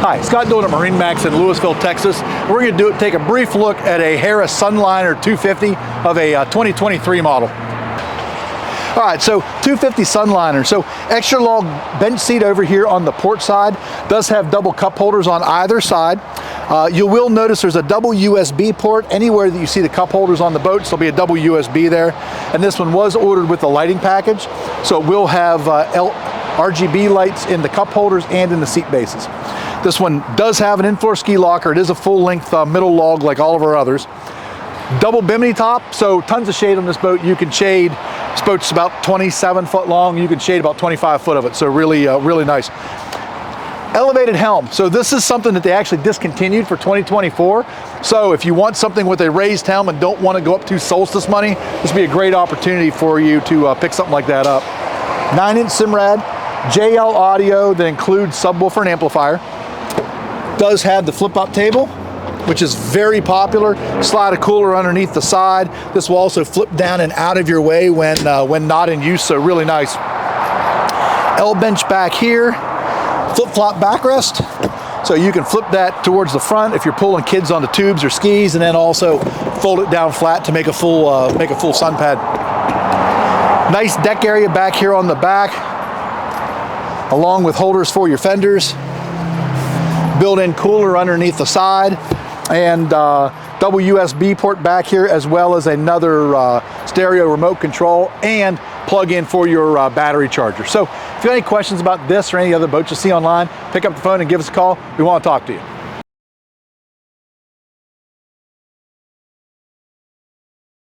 Hi, Scott doing at Marinemax in Louisville, Texas. We're going to take a brief look at a HARRIS Sunliner 250 of a 2023 model. All right, so 250 Sunliner. So extra long bench seat over here on the port side. Does have double cup holders on either side. You will notice there's a double USB port. Anywhere that you see the cup holders on the boats, there'll be a double USB there. And this one was ordered with the lighting package. So it will have RGB lights in the cup holders and in the seat bases. This one does have an in-floor ski locker. It is a full-length middle log like all of our others. Double bimini top, so tons of shade on this boat. You can shade, this boat's about 27 foot long. You can shade about 25 foot of it, so really, really nice. Elevated helm. So this is something that they actually discontinued for 2024. So if you want something with a raised helm and don't want to go up to solstice money, this would be a great opportunity for you to pick something like that up. 9-inch Simrad, JL audio that includes subwoofer and amplifier. Does have the flip-up table, which is very popular. Slide a cooler underneath the side. This will also flip down and out of your way when not in use, so really nice. L bench back here, flip-flop backrest. So you can flip that towards the front if you're pulling kids onto tubes or skis, and then also fold it down flat to make a full sun pad. Nice deck area back here on the back, along with holders for your fenders. Built-in cooler underneath the side, and double USB port back here, as well as another stereo remote control and plug-in for your battery charger. So if you have any questions about this or any other boats you see online, pick up the phone and give us a call. We want to talk to you.